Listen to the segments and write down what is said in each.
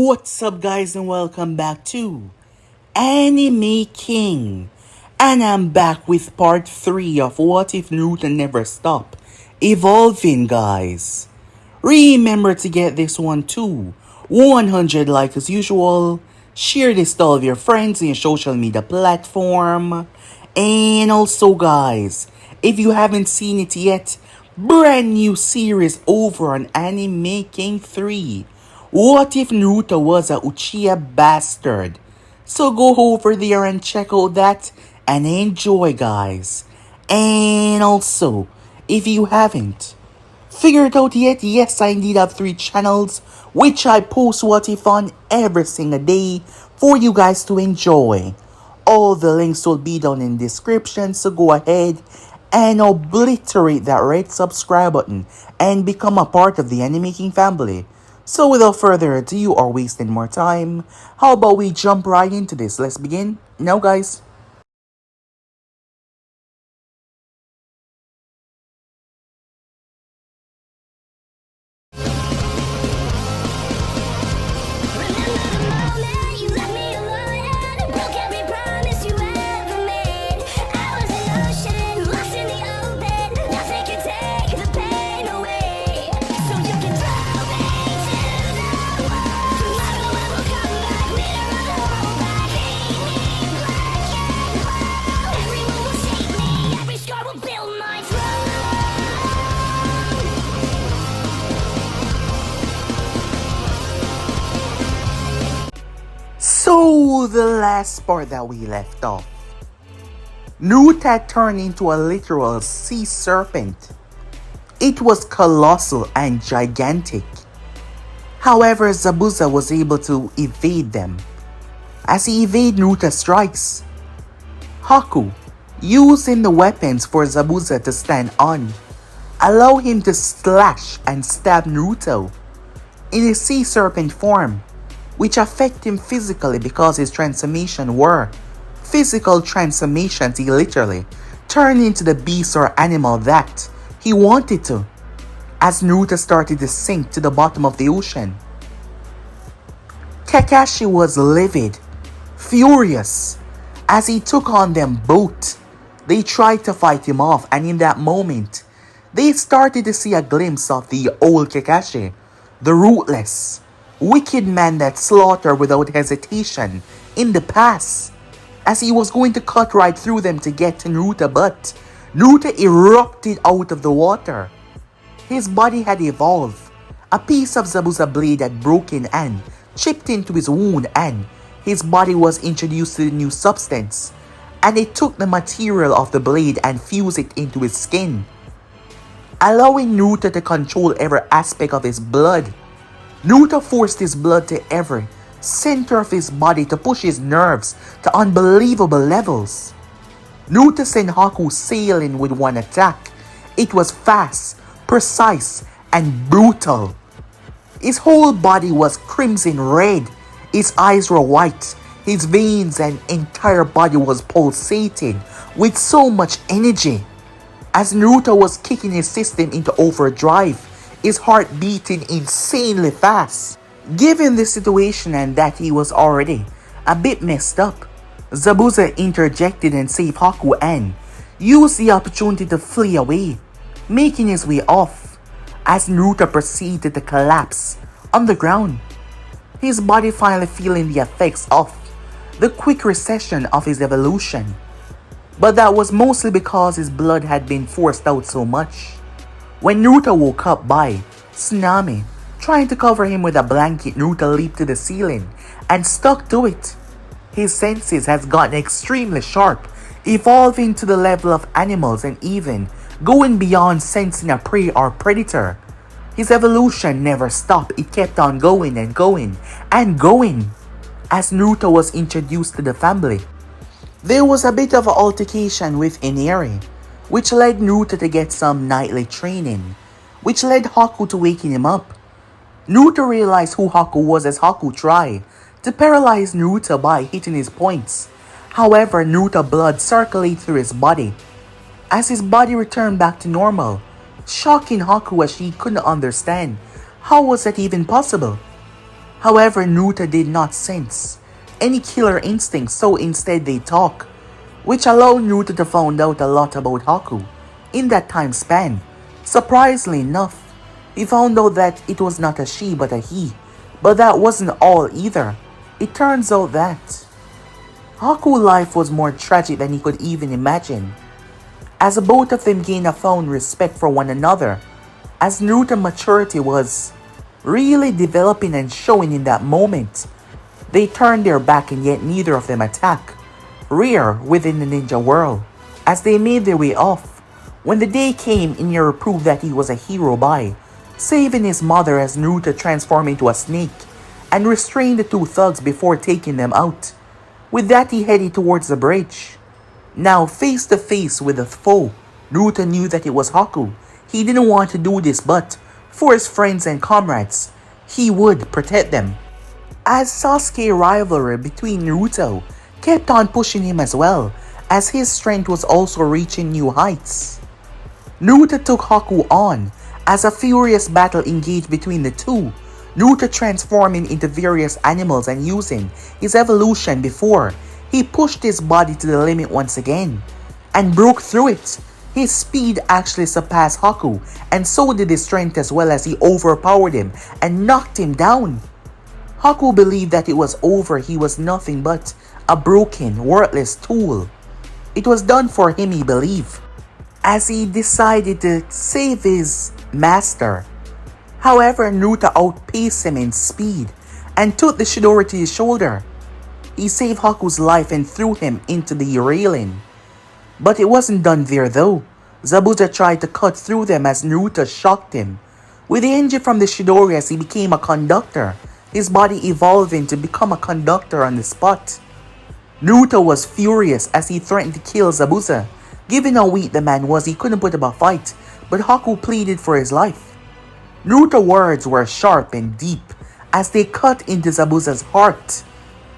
What's up, guys, and welcome back to Anime King. And I'm back with part 3 of What If Naruto Never Stop Evolving, guys. Remember to get this one too. 100 likes as usual. Share this to all of your friends in your social media platform. And also, guys, if you haven't seen it yet, brand new series over on Anime King 3. What if Naruto was a Uchiha bastard? So go over there and check out that and enjoy, guys. And also, if you haven't figured out yet, yes, I indeed have 3 channels which I post What If on every single day for you guys to enjoy. All the links will be down in the description, so go ahead and obliterate that red subscribe button and become a part of the Anime King family. So without further ado or wasting more time, how about we jump right into this? Let's begin now, guys. So, the last part that we left off, Naruto turned into a literal sea serpent. It was colossal and gigantic. However, Zabuza was able to evade them. As he evaded Naruto's strikes, Haku, using the weapons for Zabuza to stand on, allowed him to slash and stab Naruto in his sea serpent form, which affect him physically because his transformation were physical transformations. He literally turned into the beast or animal that he wanted to, as Naruto started to sink to the bottom of the ocean. Kakashi was livid, furious, as he took on them both. They tried to fight him off, and in that moment, they started to see a glimpse of the old Kakashi, the ruthless, wicked man that slaughtered without hesitation in the past, as he was going to cut right through them to get to Naruto, but Naruto erupted out of the water. His body had evolved. A piece of Zabuza blade had broken and chipped into his wound, and his body was introduced to the new substance, and it took the material of the blade and fused it into his skin, allowing Naruto to control every aspect of his blood. Naruto forced his blood to every center of his body to push his nerves to unbelievable levels. Naruto sent Haku sailing with one attack. It was fast, precise, and brutal. His whole body was crimson red. His eyes were white. His veins and entire body was pulsating with so much energy. As Naruto was kicking his system into overdrive, his heart beating insanely fast. Given the situation and that he was already a bit messed up, Zabuza interjected and saved Haku and used the opportunity to flee away, making his way off as Naruto proceeded to collapse on the ground, his body finally feeling the effects of the quick recession of his evolution. But that was mostly because his blood had been forced out so much. When Naruto woke up by Tsunami trying to cover him with a blanket, Naruto leaped to the ceiling and stuck to it. His senses has gotten extremely sharp, evolving to the level of animals and even going beyond sensing a prey or predator. His evolution never stopped. It kept on going and going and going as Naruto was introduced to the family. There was a bit of an altercation with Inari, which led Naruto to get some nightly training, which led Haku to waking him up. Naruto realized who Haku was as Haku tried to paralyze Naruto by hitting his points. However, Naruto's blood circulated through his body as his body returned back to normal, shocking Haku as she couldn't understand how was that even possible. However, Naruto did not sense any killer instinct, so instead they talk, which allowed Naruto to find out a lot about Haku in that time span. Surprisingly enough, he found out that it was not a she but a he. But that wasn't all either. It turns out that Haku's life was more tragic than he could even imagine, as both of them gained a found respect for one another, as Naruto's maturity was really developing and showing in that moment. They turned their back and yet neither of them attacked. Rare within the ninja world, as they made their way off. When the day came, Inoue proved that he was a hero by saving his mother as Naruto transformed into a snake and restrained the two thugs before taking them out. With that, he headed towards the bridge. Now, face to face with the foe, Naruto knew that it was Haku. He didn't want to do this, but for his friends and comrades, he would protect them. As Sasuke's rivalry between Naruto kept on pushing him as well, as his strength was also reaching new heights. Naruto took Haku on as a furious battle engaged between the two, Naruto transforming into various animals and using his evolution before he pushed his body to the limit once again and broke through it. His speed actually surpassed Haku, and so did his strength as well, as he overpowered him and knocked him down. Haku believed that it was over. He was nothing but a broken, worthless tool. It was done for him, he believed, as he decided to save his master. However, Naruto outpaced him in speed and took the Chidori to his shoulder. He saved Haku's life and threw him into the railing. But it wasn't done there though. Zabuza tried to cut through them as Naruto shocked him with the injury from the Chidori as he became a conductor, his body evolving to become a conductor on the spot. Naruto was furious as he threatened to kill Zabuza. Given how weak the man was, he couldn't put up a fight, but Haku pleaded for his life. Naruto's words were sharp and deep as they cut into Zabuza's heart.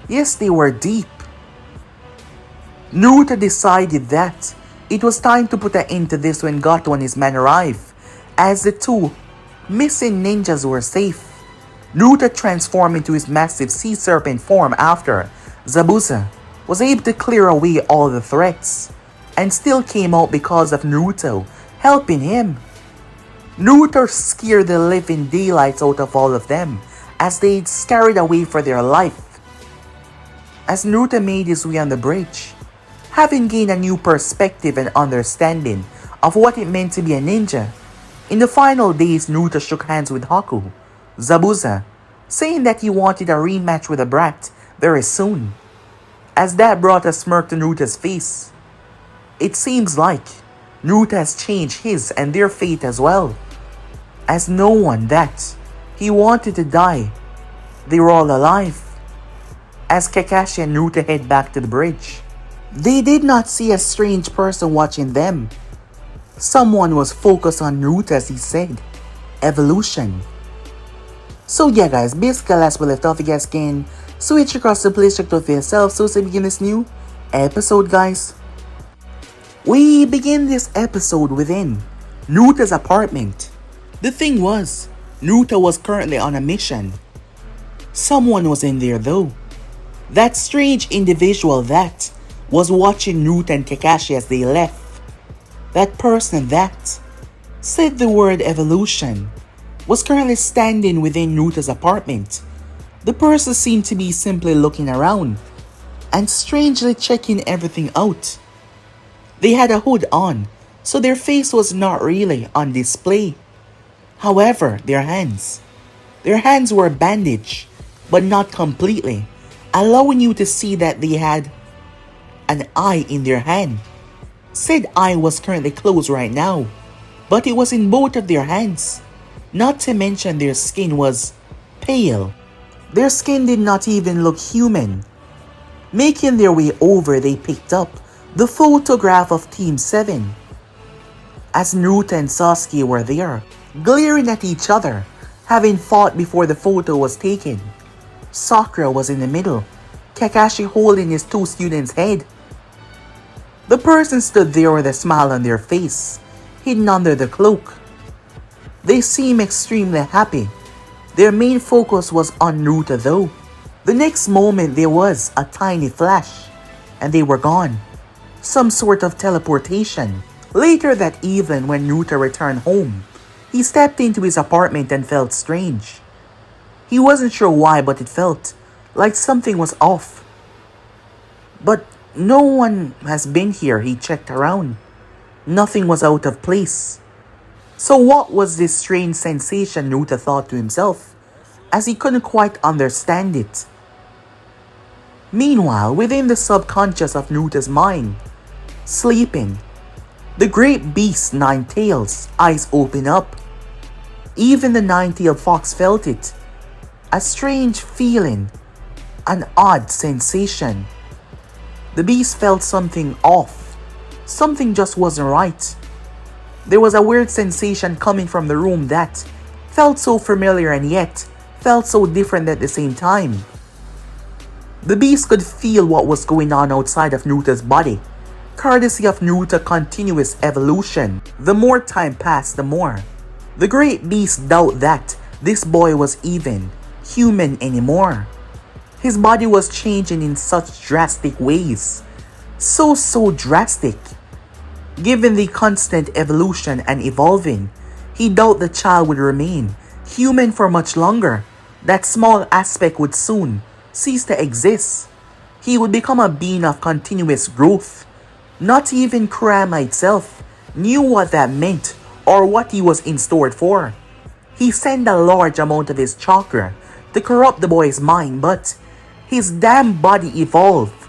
Yes, they were deep. Naruto decided that it was time to put an end to this when Gato and his men arrived, as the two missing ninjas were safe. Naruto transformed into his massive sea serpent form after Zabuza was able to clear away all the threats, and still came out because of Naruto helping him. Naruto scared the living daylights out of all of them as they scurried away for their life. As Naruto made his way on the bridge, having gained a new perspective and understanding of what it meant to be a ninja, in the final days Naruto shook hands with Haku, Zabuza, saying that he wanted a rematch with the brat very soon, as that brought a smirk to Naruto's face. It seems like Naruto has changed his and their fate as well, as no one that he wanted to die, they were all alive. As Kakashi and Naruto head back to the bridge, they did not see a strange person watching them. Someone was focused on Naruto, as he said, evolution. So yeah guys, basically that's where we left off. You guys can switch across the place, check it out for yourself. So let's begin this new episode guys. We begin this episode within Naruto's apartment. The thing was, Naruto was currently on a mission. Someone was in there though. That strange individual that was watching Naruto and Kakashi as they left. That person that said the word evolution was currently standing within Naruto's apartment. The person seemed to be simply looking around and strangely checking everything out. They had a hood on, so their face was not really on display. However, their hands were bandaged, but not completely, allowing you to see that they had an eye in their hand. Said eye was currently closed right now, but it was in both of their hands. Not to mention their skin was pale. Their skin did not even look human. Making their way over, they picked up the photograph of Team 7. As Naruto and Sasuke were there, glaring at each other, having fought before the photo was taken. Sakura was in the middle, Kakashi holding his two students' head. The person stood there with a smile on their face, hidden under the cloak. They seemed extremely happy. Their main focus was on Naruto though. The next moment there was a tiny flash, and they were gone. Some sort of teleportation. Later that evening when Naruto returned home, he stepped into his apartment and felt strange. He wasn't sure why, but it felt like something was off. But no one has been here, he checked around. Nothing was out of place. So what was this strange sensation, Naruto thought to himself, as he couldn't quite understand it. Meanwhile, within the subconscious of Naruto's mind, sleeping, the great beast Nine-Tails' eyes opened up. Even the nine-tailed fox felt it. A strange feeling, an odd sensation. The beast felt something off. Something just wasn't right. There was a weird sensation coming from the room that felt so familiar and yet felt so different at the same time. The beast could feel what was going on outside of Naruto's body, courtesy of Naruto's continuous evolution. The more time passed, the more. The great beast doubted that this boy was even human anymore. His body was changing in such drastic ways. So drastic. Given the constant evolution and evolving, he doubted the child would remain human for much longer. That small aspect would soon cease to exist. He would become a being of continuous growth. Not even Kurama itself knew what that meant or what he was in store for. He sent a large amount of his chakra to corrupt the boy's mind, but his damn body evolved,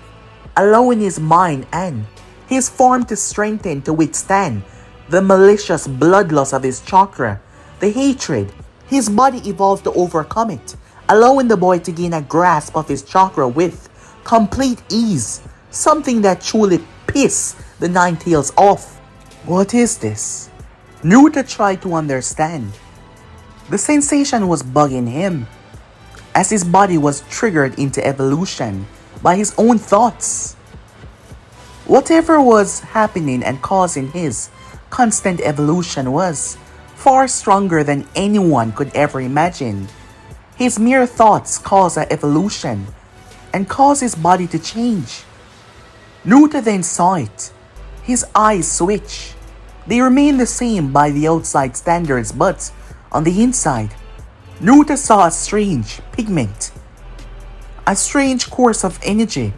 allowing his mind and his form to strengthen to withstand the malicious bloodlust of his chakra, the hatred. His body evolved to overcome it, allowing the boy to gain a grasp of his chakra with complete ease, something that truly pissed the Nine-Tails off. What is this? Naruto tried to understand. The sensation was bugging him, as his body was triggered into evolution by his own thoughts. Whatever was happening and causing his constant evolution was far stronger than anyone could ever imagine. His mere thoughts caused an evolution and caused his body to change. Naruto then saw it. His eyes switched. They remained the same by the outside standards, but on the inside, Naruto saw a strange pigment, a strange course of energy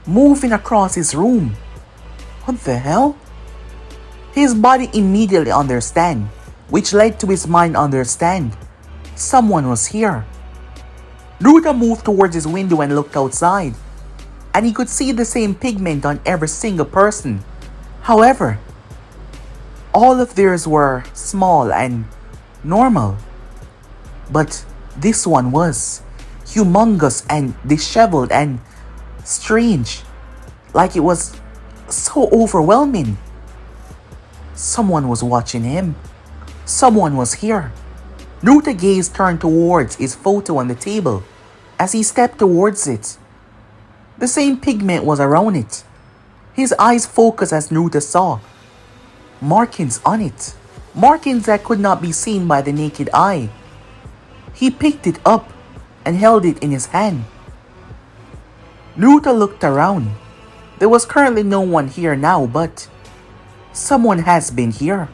moving across his room. What the hell? His body immediately understand, which led to his mind understand. Someone was here. Naruto moved towards his window and looked outside, and he could see the same pigment on every single person. However, all of theirs were small and normal. But this one was humongous and disheveled and strange, like it was so overwhelming. Someone was watching him. Someone was here. Naruto's gaze turned towards his photo on the table. As he stepped towards it, the same pigment was around it. His eyes focused as Naruto saw markings on it. Markings that could not be seen by the naked eye. He picked it up and held it in his hand. Naruto looked around. There was currently no one here now, but someone has been here.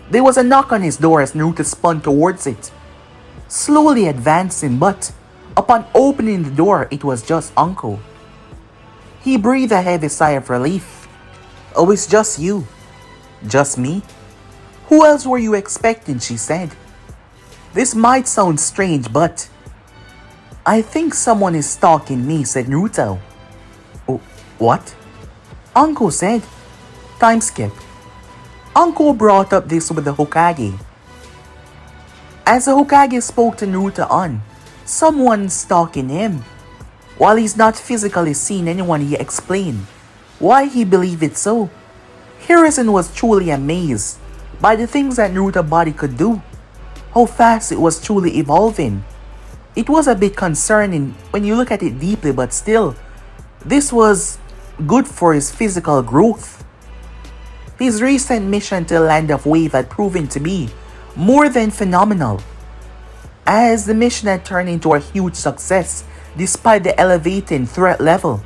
There was a knock on his door as Naruto spun towards it, slowly advancing, but upon opening the door, it was just Uncle. He breathed a heavy sigh of relief. Oh, it's just you. Just me? Who else were you expecting? She said. This might sound strange, but I think someone is stalking me, said Naruto. Oh, what? Uncle said. Time skip. Uncle brought up this with the Hokage. As the Hokage spoke to Naruto on someone stalking him. While he's not physically seen anyone, he explained why he believed it so. Hiruzen was truly amazed by the things that Naruto's body could do, how fast it was truly evolving. It was a bit concerning when you look at it deeply, but still, this was good for his physical growth. His recent mission to the Land of Wave had proven to be more than phenomenal. as the mission had turned into a huge success despite the elevating threat level.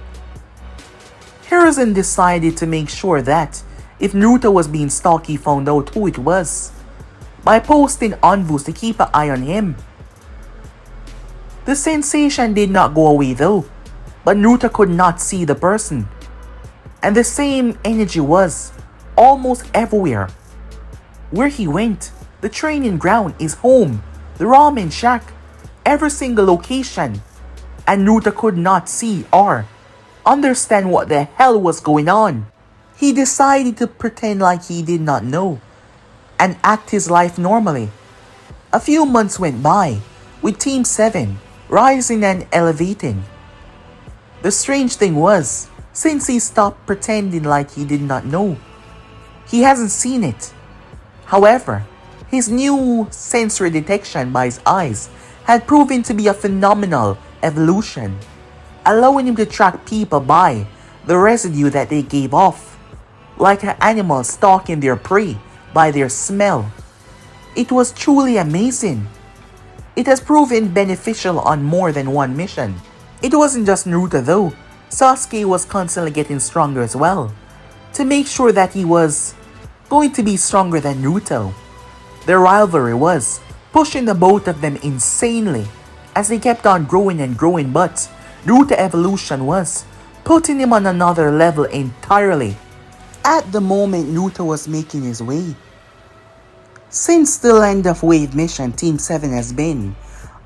Hiruzen decided to make sure that if Naruto was being stalked, he found out who it was by posting envoys to keep an eye on him. The sensation did not go away though, but Naruto could not see the person. And the same energy was almost everywhere. Where he went, the training ground, his home, the ramen shack, every single location. And Naruto could not see or understand what the hell was going on. He decided to pretend like he did not know and act his life normally. A few months went by, with Team 7 rising and elevating. The strange thing was, since he stopped pretending like he did not know, he hasn't seen it. However, his new sensory detection by his eyes had proven to be a phenomenal evolution, allowing him to track people by the residue that they gave off, like an animal stalking their prey by their smell. It was truly amazing. It has proven beneficial on more than one mission. It wasn't just Naruto though. Sasuke was constantly getting stronger as well, to make sure that he was going to be stronger than Naruto. Their rivalry was pushing the both of them insanely as they kept on growing and growing, but Naruto evolution was putting him on another level entirely. At the moment Naruto was making his way, since the end of wave mission, Team 7 has been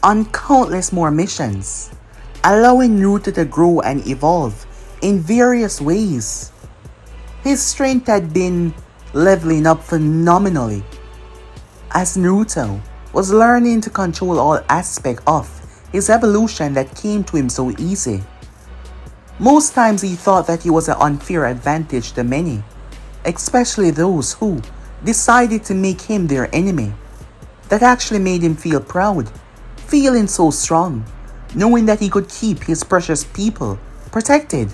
on countless more missions, allowing Naruto to grow and evolve in various ways. His strength had been leveling up phenomenally, as Naruto was learning to control all aspects of his evolution that came to him so easy. Most times he thought that he was an unfair advantage to many, especially those who decided to make him their enemy. That actually made him feel proud, feeling so strong, knowing that he could keep his precious people protected.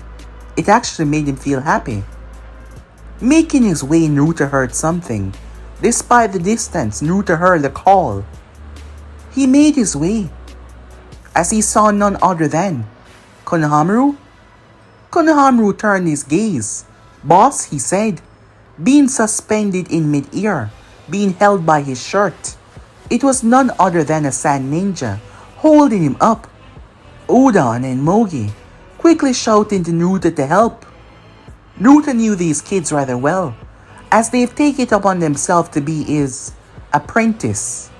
It actually made him feel happy. Making his way, Naruto heard something. Despite the distance, Naruto heard the call. He made his way, as he saw none other than Konohamaru. Konohamaru turned his gaze. "Boss," he said, being suspended in mid-air, being held by his shirt. It was none other than a sand ninja, holding him up. Oda and Mogi quickly shouting to Naruto to help. Naruto knew these kids rather well, as they've taken it upon themselves to be his apprentice.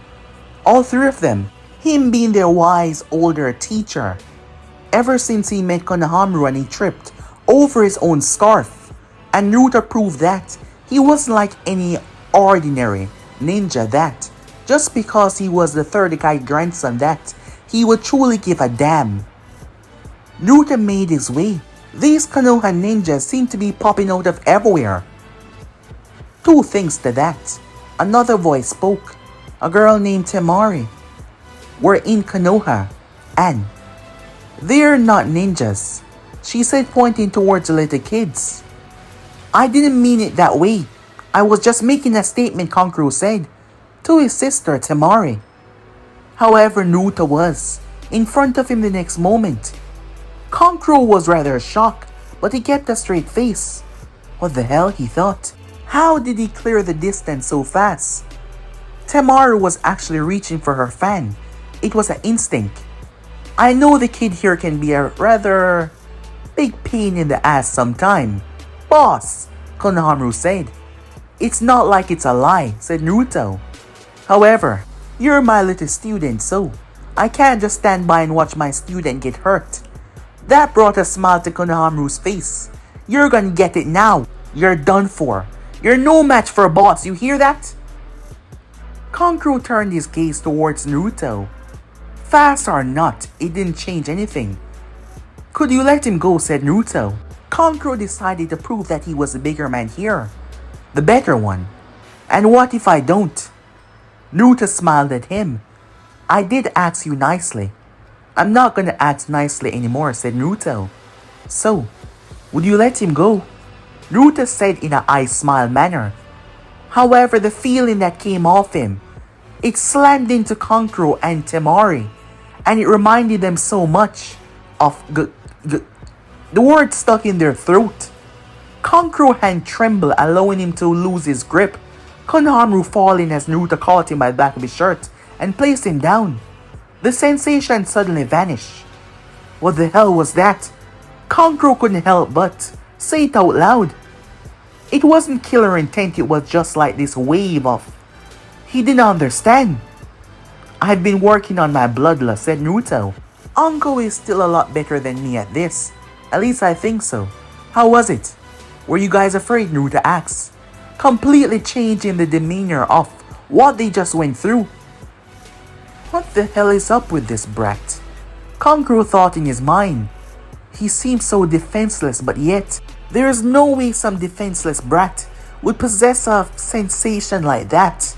All three of them, him being their wise older teacher. Ever since he met Konohamaru and he tripped over his own scarf, and Naruto proved that he wasn't like any ordinary ninja, that just because he was the third guy grandson that he would truly give a damn. Naruto made his way. These Konoha ninjas seemed to be popping out of everywhere. Two things to that. Another voice spoke. A girl named Temari. We're in Konoha, and they're not ninjas, she said, pointing towards the little kids. I didn't mean it that way. I was just making a statement, Kankuro said to his sister Temari. However, Naruto was in front of him the next moment. Kankuro was rather shocked, but he kept a straight face. What the hell, he thought. How did he clear the distance so fast? Temari was actually reaching for her fan. It was an instinct. I know the kid here can be a rather big pain in the ass sometime. Boss, Konohamaru said. It's not like it's a lie, said Naruto. However, you're my little student, so I can't just stand by and watch my student get hurt. That brought a smile to Konohamaru's face. You're gonna get it now. You're done for. You're no match for a boss, you hear that? Kankuro turned his gaze towards Naruto. Fast or not, it didn't change anything. Could you let him go, said Naruto. Kankuro decided to prove that he was the bigger man here, the better one. And what if I don't? Naruto smiled at him. I did ask you nicely. I'm not gonna ask nicely anymore, said Naruto. So, would you let him go? Naruto said in a I smile manner. However, the feeling that came off him, It slammed into Kankuro and Temari, and it reminded them so much of the word stuck in their throat. Kankuro's hand trembled, allowing him to lose his grip. Konohamaru falling as Naruto caught him by the back of his shirt and placed him down. The sensation suddenly vanished. What the hell was that? Kankuro couldn't help but say it out loud. It wasn't killer intent, it was just like this wave of... He didn't understand. I've been working on my bloodlust, said Naruto. Uncle is still a lot better than me at this. At least I think so. How was it? Were you guys afraid? Naruto asked, completely changing the demeanor of what they just went through. What the hell is up with this brat? Kankuro thought in his mind. He seems so defenseless, but yet there is no way some defenseless brat would possess a sensation like that.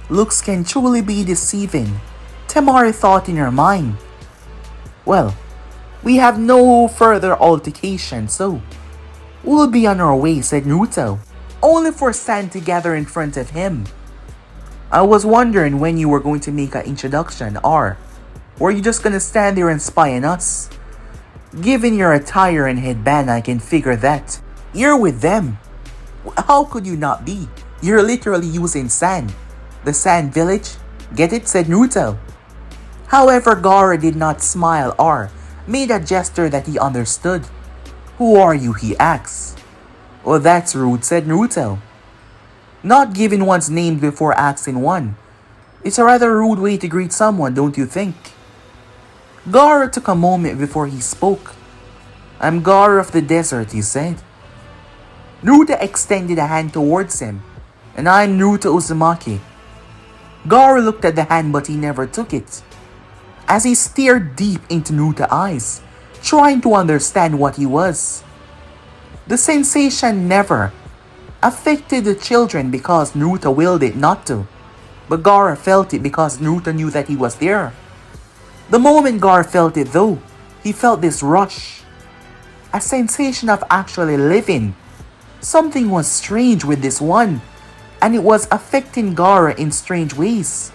Looks can truly be deceiving, Temari thought in her mind. Well, we have no further altercation, so we'll be on our way, said Naruto, only for San to gather in front of him. I was wondering when you were going to make an introduction, or were you just gonna stand there and spy on us? Given your attire and headband, I can figure that you're with them. How could you not be? You're literally using sand. The sand village? Get it? Said Naruto. However, Gaara did not smile or made a gesture that he understood. Who are you? He asked. Well, that's rude, said Naruto. Not giving one's name before asking one. It's a rather rude way to greet someone, don't you think? Gaara took a moment before he spoke. I'm Gaara of the desert, he said. Naruto extended a hand towards him. And I'm Naruto Uzumaki. Gaara looked at the hand but he never took it, as he stared deep into Naruto's eyes, trying to understand what he was. The sensation never affected the children because Naruto willed it not to, but Gaara felt it because Naruto knew that he was there. The moment Gaara felt it though, he felt this rush, a sensation of actually living. Something was strange with this one, and it was affecting Gaara in strange ways.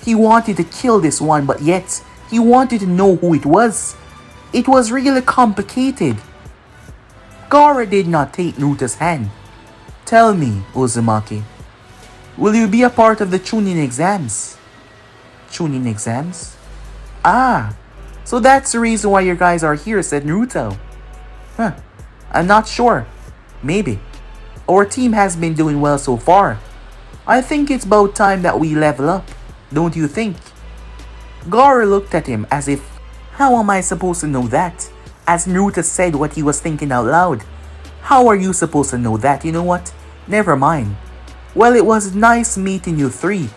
He wanted to kill this one, but yet he wanted to know who it was. It was really complicated. Gaara did not take Naruto's hand. Tell me, Uzumaki, will you be a part of the Chunin exams? Chunin exams? Ah, so that's the reason why you guys are here, said Naruto. Huh, I'm not sure. Maybe. Our team has been doing well so far. I think it's about time that we level up, don't you think? Gaara looked at him as if, how am I supposed to know that? As Naruto said what he was thinking out loud. How are you supposed to know that? You know what? Never mind. Well, it was nice meeting you three,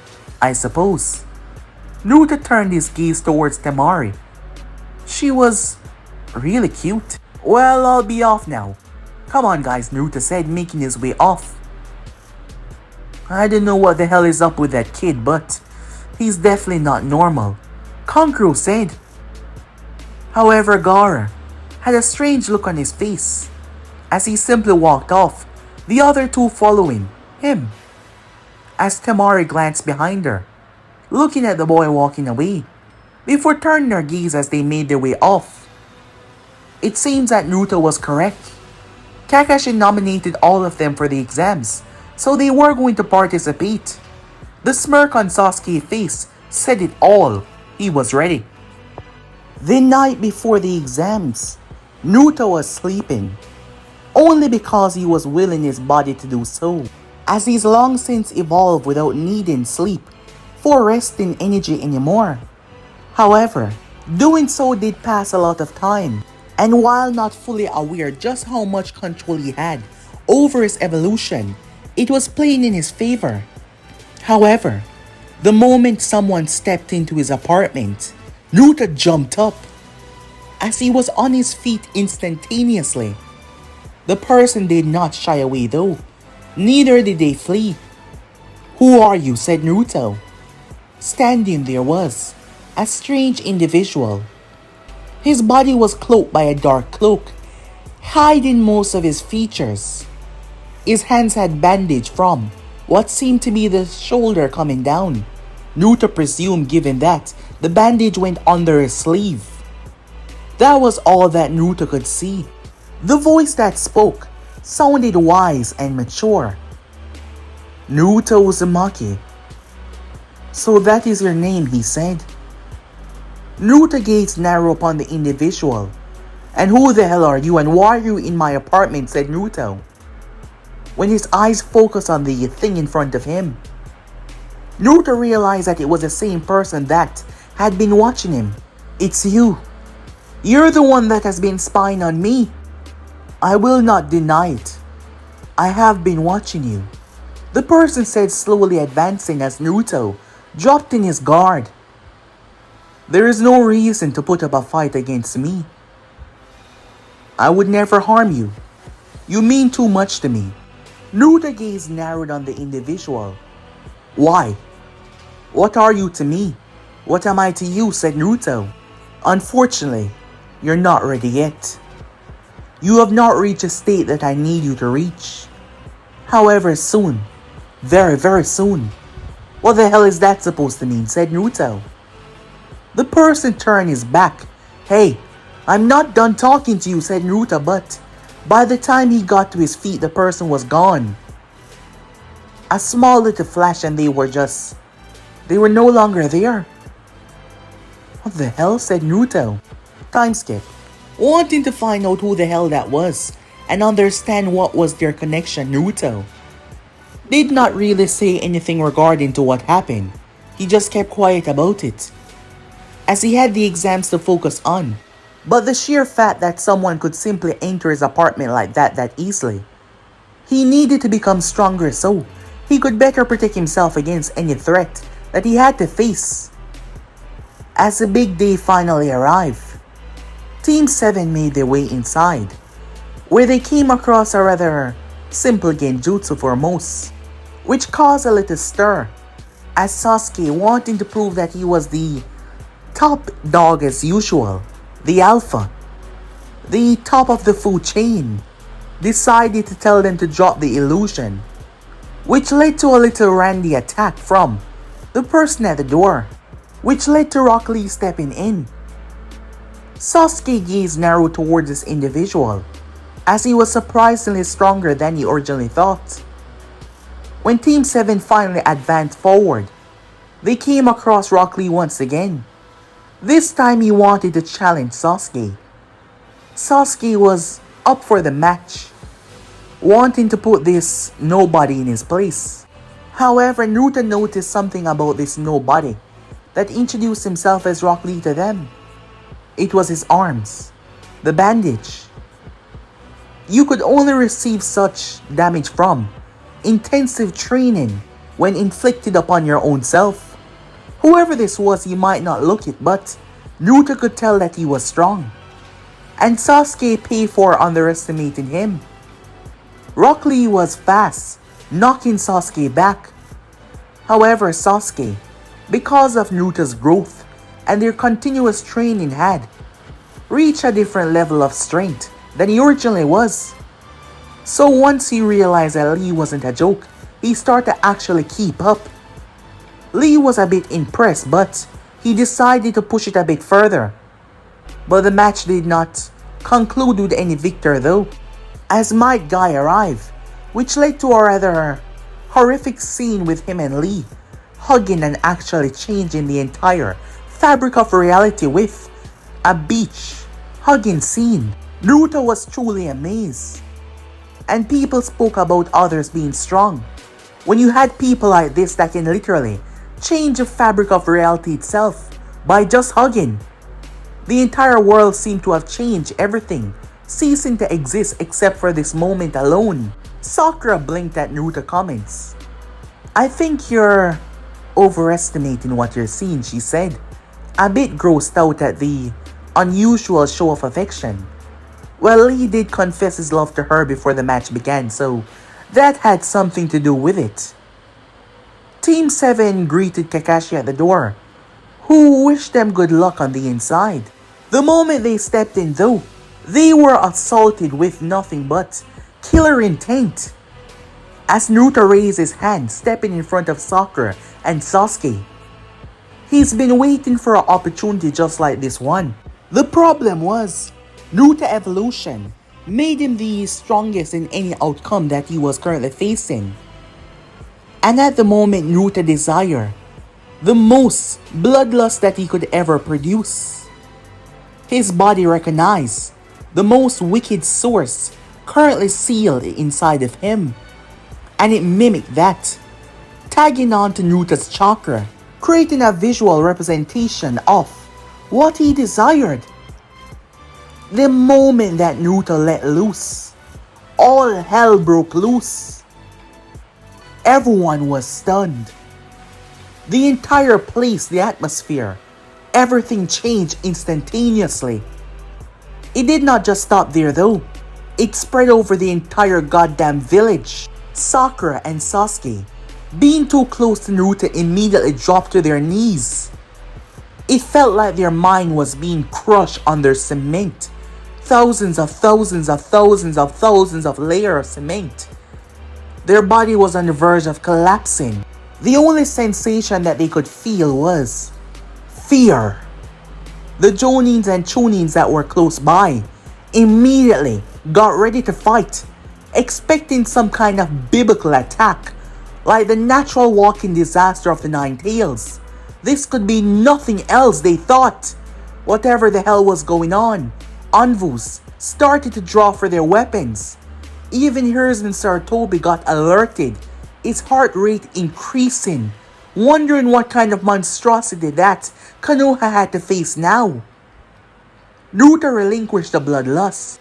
I suppose. Naruto turned his gaze towards Temari. She was really cute. Well, I'll be off now. Come on guys, Naruto said, making his way off. I don't know what the hell is up with that kid, but he's definitely not normal, Kankuro said. However, Gaara had a strange look on his face. As he simply walked off, the other two following him. As Temari glanced behind her, looking at the boy walking away, before turning her gaze as they made their way off. It seems that Naruto was correct. Kakashi nominated all of them for the exams, so they were going to participate. The smirk on Sasuke's face said it all. He was ready. The night before the exams, Naruto was sleeping, only because he was willing his body to do so, as he's long since evolved without needing sleep for resting energy anymore. However, doing so did pass a lot of time. And while not fully aware just how much control he had over his evolution, it was playing in his favor. However, the moment someone stepped into his apartment, Naruto jumped up, as he was on his feet instantaneously. The person did not shy away though, neither did they flee. Who are you? Said Naruto. Standing there was a strange individual. His body was cloaked by a dark cloak, hiding most of his features. His hands had bandaged from what seemed to be the shoulder coming down. Naruto presumed given that the bandage went under his sleeve. That was all that Naruto could see. The voice that spoke sounded wise and mature. Naruto Uzumaki. So that is your name, he said. Naruto gazed narrow upon the individual. And who the hell are you and why are you in my apartment, said Naruto. When his eyes focused on the thing in front of him, Naruto realized that it was the same person that had been watching him. It's you. You're the one that has been spying on me. I will not deny it. I have been watching you. The person said, slowly advancing as Naruto dropped in his guard. There is no reason to put up a fight against me. I would never harm you. You mean too much to me. Naruto's gaze narrowed on the individual. Why? What are you to me? What am I to you, said Naruto. Unfortunately, you're not ready yet. You have not reached a state that I need you to reach. However, soon. Very, very soon. What the hell is that supposed to mean, said Naruto. The person turned his back. Hey, I'm not done talking to you, said Naruto, but by the time he got to his feet, the person was gone. A small little flash and they were no longer there. What the hell, said Naruto. Time skip. Wanting to find out who the hell that was and understand what was their connection, Naruto did not really say anything regarding to what happened. He just kept quiet about it, as he had the exams to focus on. But the sheer fact that someone could simply enter his apartment like that easily, he needed to become stronger so he could better protect himself against any threat that he had to face. As the big day finally arrived, Team 7 made their way inside, where they came across a rather simple genjutsu for most, which caused a little stir, as Sasuke, wanting to prove that he was the top dog as usual, the alpha, the top of the food chain, decided to tell them to drop the illusion, which led to a little randy attack from the person at the door, which led to Rock Lee stepping in. Sasuke gazed narrowed towards this individual, as he was surprisingly stronger than he originally thought. When Team 7 finally advanced forward, they came across Rock Lee once again. This time he wanted to challenge Sasuke. Sasuke was up for the match, wanting to put this nobody in his place. However, Naruto noticed something about this nobody that introduced himself as Rock Lee to them. It was his arms, the bandage. You could only receive such damage from intensive training when inflicted upon your own self. Whoever this was, he might not look it, but Naruto could tell that he was strong. And Sasuke paid for underestimating him. Rock Lee was fast, knocking Sasuke back. However, Sasuke, because of Naruto's growth and their continuous training, had reached a different level of strength than he originally was. So once he realized that Lee wasn't a joke, he started to actually keep up. Lee was a bit impressed, but he decided to push it a bit further. But the match did not conclude with any victor though, as Might Guy arrived, which led to a rather horrific scene with him and Lee hugging and actually changing the entire fabric of reality with a beach hugging scene. Naruto was truly amazed, and people spoke about others being strong. When you had people like this that can literally change the fabric of reality itself by just hugging, the entire world seemed to have changed, everything ceasing to exist except for this moment alone. Sakura blinked at Naruto's comments. I think you're overestimating what you're seeing, she said, a bit grossed out at the unusual show of affection. Well, he did confess his love to her before the match began, so that had something to do with it. Team 7 greeted Kakashi at the door, who wished them good luck on the inside. The moment they stepped in though, they were assaulted with nothing but killer intent. as Naruto raised his hand, stepping in front of Sakura and Sasuke. He's been waiting for an opportunity just like this one. The problem was, Naruto evolution made him the strongest in any outcome that he was currently facing. And at the moment, Naruto desired the most bloodlust that he could ever produce. His body recognized the most wicked source currently sealed inside of him, and it mimicked that, tagging on to Naruto's chakra, creating a visual representation of what he desired. The moment that Naruto let loose, all hell broke loose. Everyone was stunned. The entire place, the atmosphere, everything changed instantaneously. It did not just stop there though. It spread over the entire goddamn village. Sakura and Sasuke, being too close to Naruto, immediately dropped to their knees. It felt like their mind was being crushed under cement. Thousands of layers of cement. Their body was on the verge of collapsing. The only sensation that they could feel was fear. The Jonins and Chunins that were close by immediately got ready to fight, expecting some kind of biblical attack, like the natural walking disaster of the Nine Tails. This could be nothing else, they thought. Whatever the hell was going on, Anvus started to draw for their weapons. Even Hiruzen Sarutobi got alerted, its heart rate increasing, wondering what kind of monstrosity that Konoha had to face now. Naruto relinquished the bloodlust,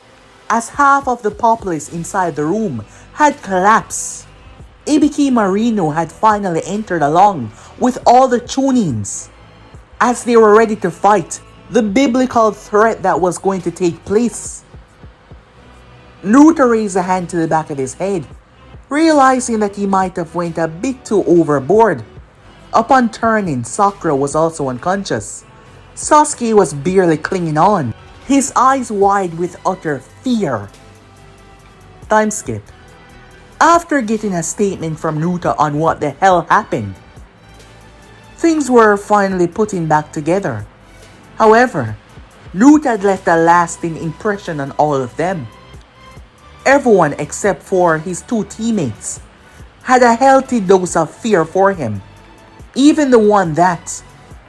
as half of the populace inside the room had collapsed. Ibiki Marino had finally entered along with all the Chunins, as they were ready to fight the biblical threat that was going to take place. Naruto raised a hand to the back of his head, realizing that he might have went a bit too overboard. Upon turning, Sakura was also unconscious. Sasuke was barely clinging on, his eyes wide with utter fear. Time skip. After getting a statement from Naruto on what the hell happened, things were finally putting back together. However, Naruto had left a lasting impression on all of them. Everyone except for his two teammates had a healthy dose of fear for him. Even the one that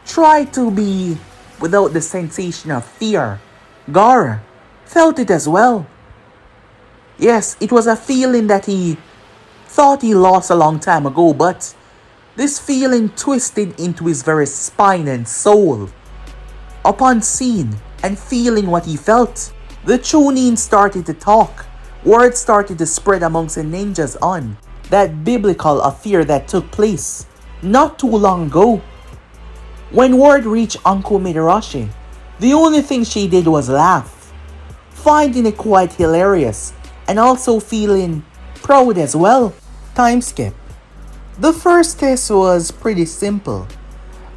tried to be without the sensation of fear, Gaara, felt it as well. Yes, it was a feeling that he thought he lost a long time ago, but this feeling twisted into his very spine and soul. Upon seeing and feeling what he felt, the Chunin started to talk. Word started to spread amongst the ninjas on that biblical affair that took place not too long ago. When word reached Uncle Midarashi, the only thing she did was laugh, finding it quite hilarious and also feeling proud as well. Time skip. The first test was pretty simple.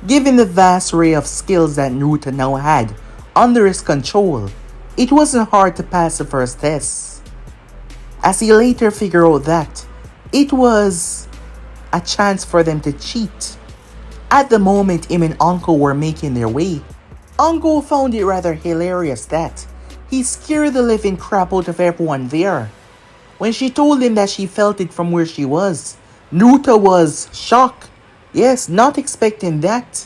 Given the vast array of skills that Naruto now had under his control, it wasn't hard to pass the first test. As he later figured out that it was a chance for them to cheat. At the moment, him and Uncle were making their way. Uncle found it rather hilarious that he scared the living crap out of everyone there. When she told him that she felt it from where she was, Naruto was shocked. Yes, not expecting that.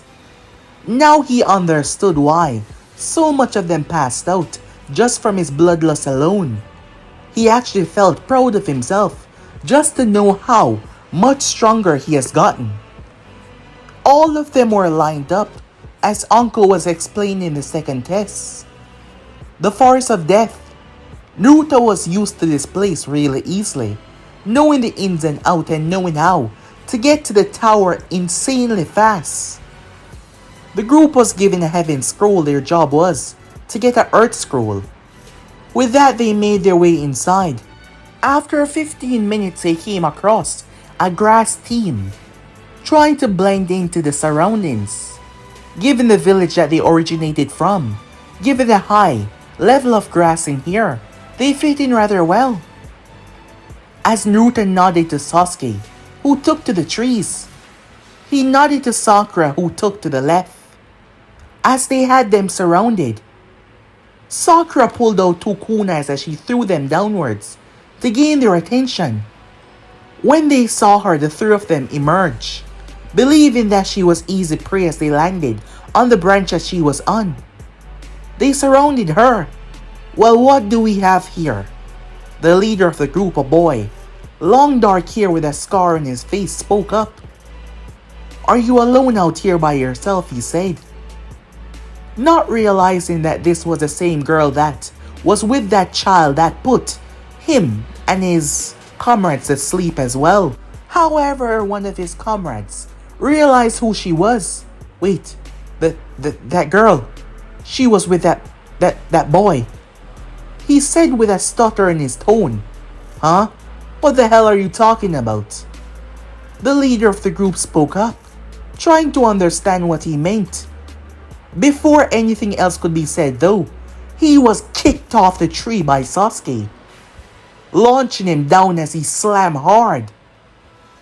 Now he understood why so much of them passed out just from his bloodlust alone. He actually felt proud of himself just to know how much stronger he has gotten. All of them were lined up as Uncle was explaining the second test. The Forest of Death. Naruto was used to this place really easily, knowing the ins and outs and knowing how to get to the tower insanely fast. The group was given a heaven scroll. Their job was to get an earth scroll. With that, they made their way inside. After 15 minutes, they came across a grass team trying to blend into the surroundings. Given the village that they originated from, given the high level of grass in here, they fit in rather well. as Naruto nodded to Sasuke, who took to the trees. He nodded to Sakura, who took to the left. As they had them surrounded, Sakura pulled out 2 kunais as she threw them downwards to gain their attention. When they saw her, the 3 of them emerged, believing that she was easy prey as they landed on the branches she was on. They surrounded her. Well, what do we have here? The leader of the group, a boy, long dark hair with a scar on his face, spoke up. "Are you alone out here by yourself?" he said. Not realizing that this was the same girl that was with that child that put him and his comrades to sleep as well. However, one of his comrades realized who she was. Wait, that girl. She was with that boy. He said with a stutter in his tone. Huh? What the hell are you talking about? The leader of the group spoke up, trying to understand what he meant. Before anything else could be said though, he was kicked off the tree by Sasuke, launching him down as he slammed hard.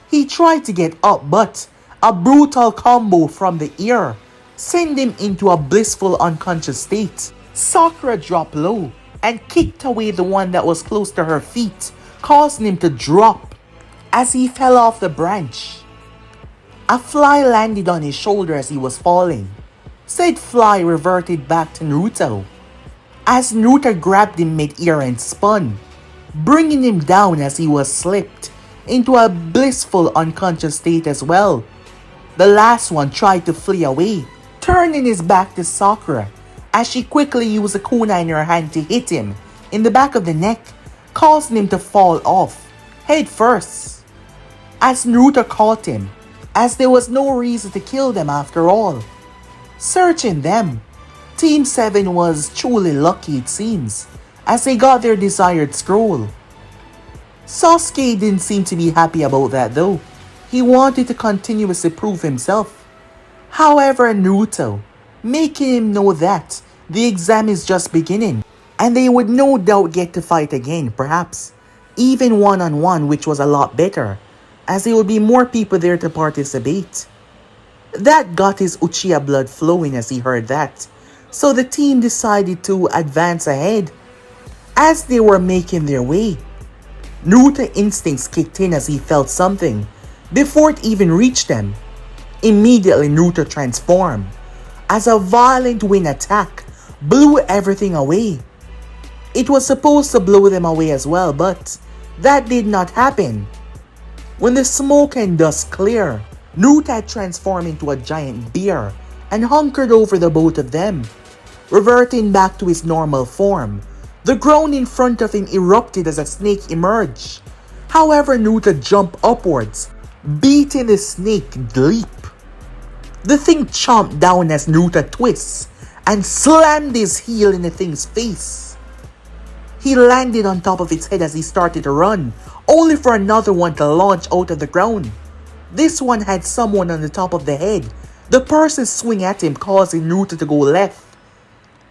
He tried to get up, but a brutal combo from the ear sent him into a blissful unconscious state. Sakura dropped low and kicked away the one that was close to her feet, causing him to drop as he fell off the branch. A fly landed on his shoulder as he was falling. Said fly reverted back to Naruto, as Naruto grabbed him mid-ear and spun, bringing him down as he was slipped into a blissful unconscious state as well. The last one tried to flee away, turning his back to Sakura, as she quickly used a kunai in her hand to hit him in the back of the neck, causing him to fall off, head first. As Naruto caught him, as there was no reason to kill them after all. Searching them, Team 7 was truly lucky it seems, as they got their desired scroll. Sasuke didn't seem to be happy about that though. He wanted to continuously prove himself. However, Naruto, making him know that the exam is just beginning, and they would no doubt get to fight again, perhaps even one-on-one, which was a lot better, as there would be more people there to participate. That got his Uchiha blood flowing as he heard that, so the team decided to advance ahead. As they were making their way, Naruto instincts kicked in as he felt something before it even reached them. Immediately Naruto transformed, as a violent wind attack blew everything away. It was supposed to blow them away as well, but that did not happen. When the smoke and dust cleared, Naruto had transformed into a giant bear and hunkered over the both of them, reverting back to his normal form. The ground in front of him erupted as a snake emerged. However, Naruto jumped upwards, beating the snake leap. The thing chomped down as Naruto twists and slammed his heel in the thing's face. He landed on top of its head as he started to run, only for another one to launch out of the ground. This one had someone on the top of the head. The person swung at him, causing Naruto to go left,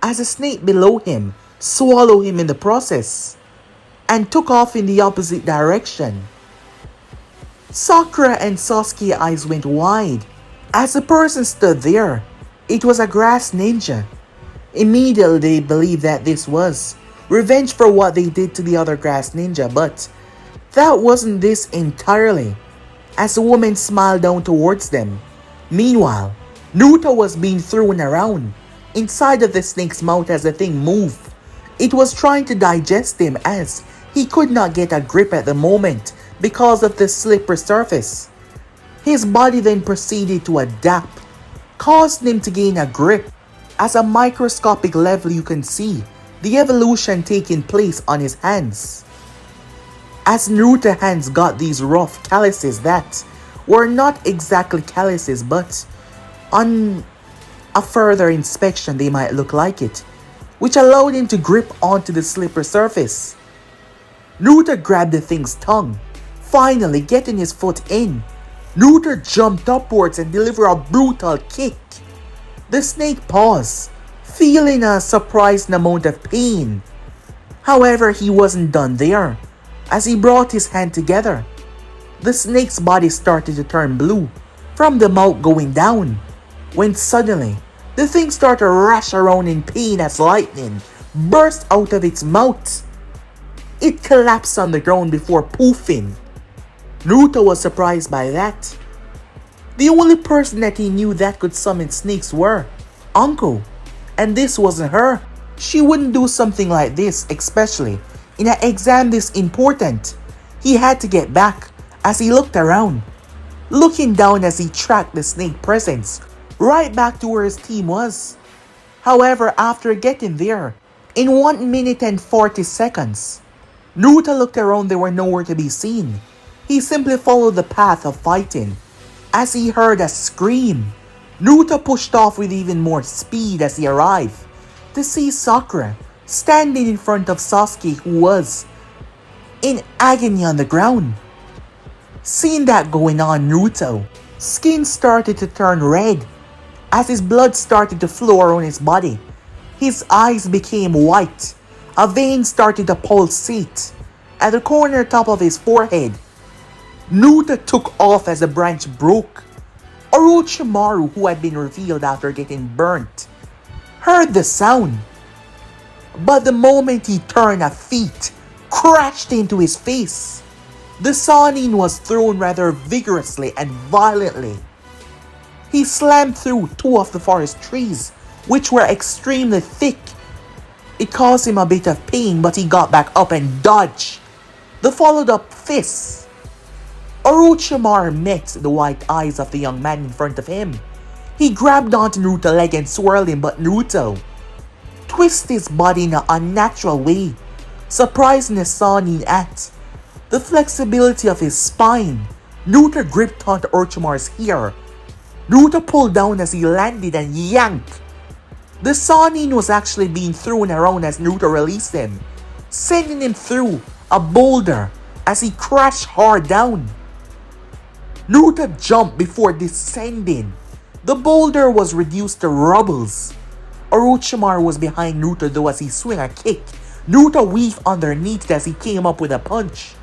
as a snake below him swallowed him in the process, and took off in the opposite direction. Sakura and Sasuke's eyes went wide, as the person stood there. It was a grass ninja. Immediately they believed that this was revenge for what they did to the other grass ninja, but that wasn't this entirely, as the woman smiled down towards them. Meanwhile, Naruto was being thrown around inside of the snake's mouth as the thing moved. It was trying to digest him as he could not get a grip at the moment because of the slippery surface. His body then proceeded to adapt, causing him to gain a grip. As a microscopic level you can see the evolution taking place on his hands. As Naruto's hands got these rough calluses that were not exactly calluses, but on a further inspection they might look like it, which allowed him to grip onto the slippery surface. Naruto grabbed the thing's tongue, finally getting his foot in. Naruto jumped upwards and delivered a brutal kick. The snake paused, feeling a surprising amount of pain. However, he wasn't done there, As he brought his hand together, the snake's body started to turn blue from the mouth going down, when suddenly the thing started to rush around in pain as lightning burst out of its mouth. It collapsed on the ground before poofing. Naruto was surprised by that. The only person that he knew that could summon snakes were Anko, and this wasn't her. She wouldn't do something like this, especially in an exam this important. He had to get back as he looked around, looking down as he tracked the snake presence right back to where his team was. However, after getting there, in 1 minute and 40 seconds, Naruto looked around. They were nowhere to be seen. He simply followed the path of fighting. As he heard a scream, Naruto pushed off with even more speed as he arrived to see Sakura standing in front of Sasuke, who was in agony on the ground. Seeing that going on, Naruto's skin started to turn red as his blood started to flow around his body. His eyes became white. A vein started to pulsate at the corner top of his forehead. Naruto took off as the branch broke. Orochimaru, who had been revealed after getting burnt, heard the sound. But the moment he turned, a feet crashed into his face. The Chunin was thrown rather vigorously and violently. He slammed through two of the forest trees, which were extremely thick. It caused him a bit of pain, but he got back up and dodged the followed up fists. Orochimaru met the white eyes of the young man in front of him. He grabbed onto Naruto's leg and swirled him, but Naruto twisted his body in an unnatural way, surprising the Chunin at the flexibility of his spine. Naruto gripped onto Orochimaru's hair. Naruto pulled down as he landed and yanked. The Chunin was actually being thrown around as Naruto released him, sending him through a boulder as he crashed hard down. Naruto jumped before descending. The boulder was reduced to rubbles. Orochimaru was behind Naruto though as he swung a kick. Naruto weaved underneath as he came up with a punch.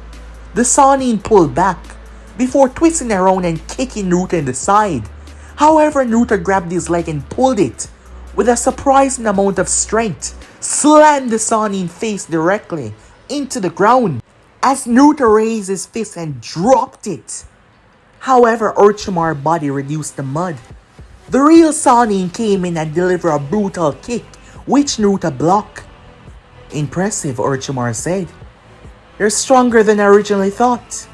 The Chunin pulled back before twisting around and kicking Naruto in the side. However, Naruto grabbed his leg and pulled it with a surprising amount of strength, slammed the Chunin face directly into the ground as Naruto raised his fist and dropped it. However, Orochimaru's body reduced to mud. The real Chunin came in and delivered a brutal kick, which Naruto blocked. "Impressive," Orochimaru said. "You're stronger than I originally thought."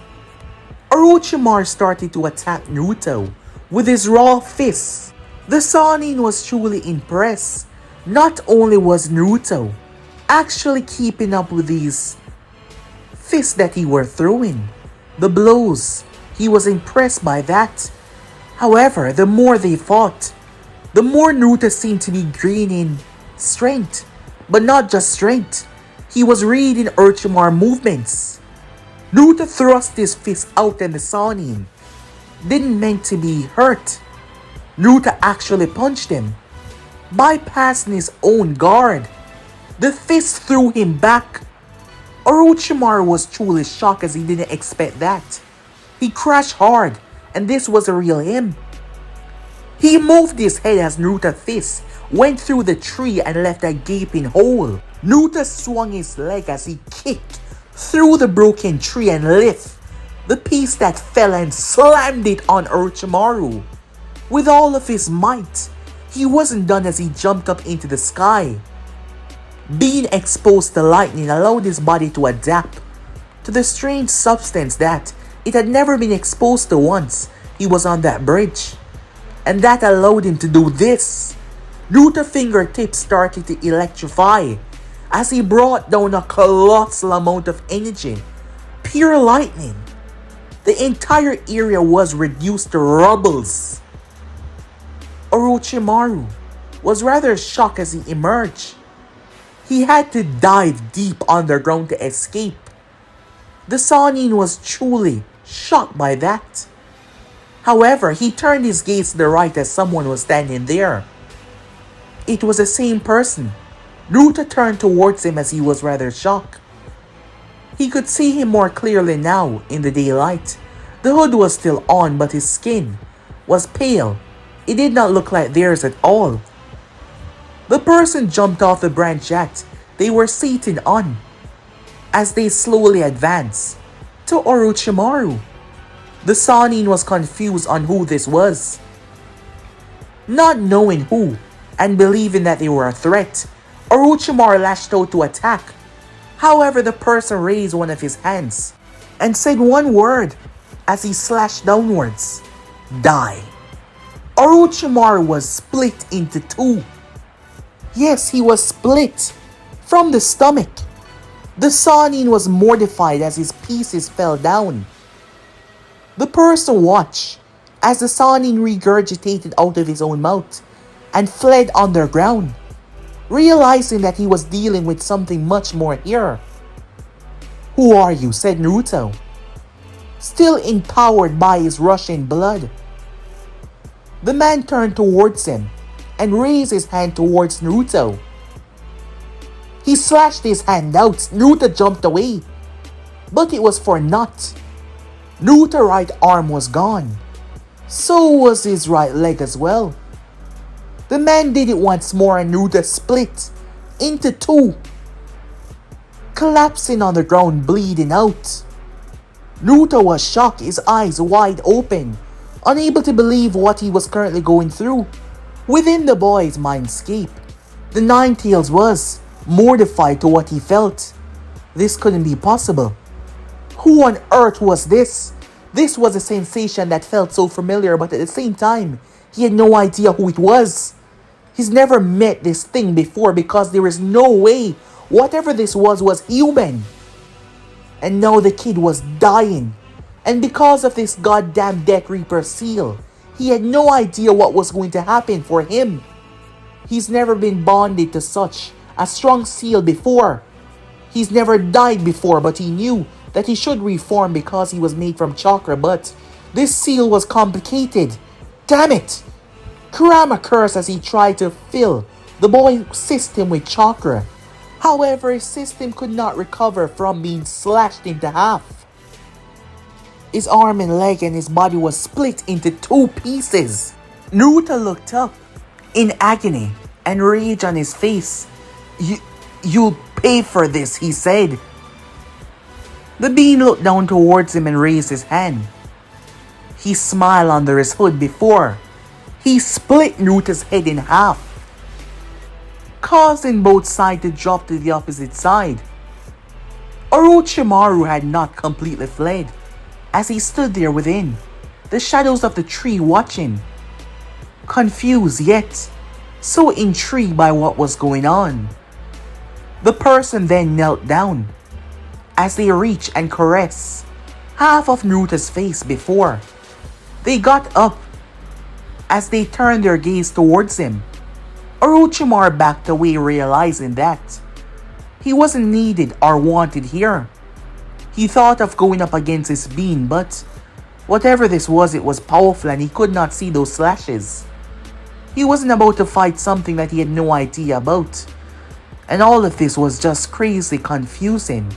Orochimaru started to attack Naruto with his raw fists. The Chunin was truly impressed. Not only was Naruto actually keeping up with these fists that he were throwing, the blows, he was impressed by that. However, the more they fought, the more Naruto seemed to be gaining strength. But not just strength, he was reading Orochimaru's movements. Naruto thrust his fist out and the Chunin didn't meant to be hurt. Naruto actually punched him, bypassing his own guard. The fist threw him back. Orochimaru was truly shocked as he didn't expect that. He crashed hard, and this was a real him. He moved his head as Naruto's fist went through the tree and left a gaping hole. Naruto swung his leg as he kicked through the broken tree and lifted the piece that fell and slammed it on Orochimaru. With all of his might, he wasn't done as he jumped up into the sky. Being exposed to lightning allowed his body to adapt to the strange substance that it had never been exposed to once he was on that bridge. And that allowed him to do this. Naruto's fingertips started to electrify as he brought down a colossal amount of energy. Pure lightning. The entire area was reduced to rubbles. Orochimaru was rather shocked as he emerged. He had to dive deep underground to escape. The Chunin was truly shocked by that. However, he turned his gaze to the right as someone was standing there. It was the same person. Naruto turned towards him as he was rather shocked. He could see him more clearly now in the daylight. The hood was still on, but his skin was pale. It did not look like theirs at all. The person jumped off the branch that they were seated on as they slowly advanced to Orochimaru. The Sannin was confused on who this was. Not knowing who and believing that they were a threat, Orochimaru lashed out to attack. However, the person raised one of his hands and said one word as he slashed downwards. Die. Orochimaru was split into two. Yes, he was split from the stomach. The Sannin was mortified as his pieces fell down. The person watched as the Sannin regurgitated out of his own mouth and fled underground, realizing that he was dealing with something much more here. "Who are you?" said Naruto, still empowered by his rushing blood. The man turned towards him and raised his hand towards Naruto. He slashed his hand out. Naruto jumped away, but it was for naught. Naruto's right arm was gone. So was his right leg as well. The man did it once more and Naruto split into two, collapsing on the ground, bleeding out. Naruto was shocked, his eyes wide open, unable to believe what he was currently going through. Within the boy's mindscape, the Nine-Tails was mortified to what he felt. This couldn't be possible. Who on earth was this? This was a sensation that felt so familiar, but at the same time, he had no idea who it was. He's never met this thing before because there is no way whatever this was human. And now the kid was dying. And because of this goddamn Death Reaper seal, he had no idea what was going to happen for him. He's never been bonded to such a strong seal before. He's never died before, but he knew that he should reform because he was made from chakra, but this seal was complicated. Damn it! Kurama cursed as he tried to fill the boy's system with chakra. However, his system could not recover from being slashed into half. His arm and leg and his body was split into two pieces. Naruto looked up in agony and rage on his face. You'll pay for this," he said. The being looked down towards him and raised his hand. He smiled under his hood before he split Naruto's head in half, causing both sides to drop to the opposite side. Orochimaru had not completely fled, as he stood there within the shadows of the tree watching, confused yet so intrigued by what was going on. The person then knelt down as they reached and caressed half of Naruto's face before they got up. As they turned their gaze towards him, Orochimaru backed away, realizing that he wasn't needed or wanted here. He thought of going up against his being, but whatever this was, it was powerful and he could not see those slashes. He wasn't about to fight something that he had no idea about, and all of this was just crazy confusing.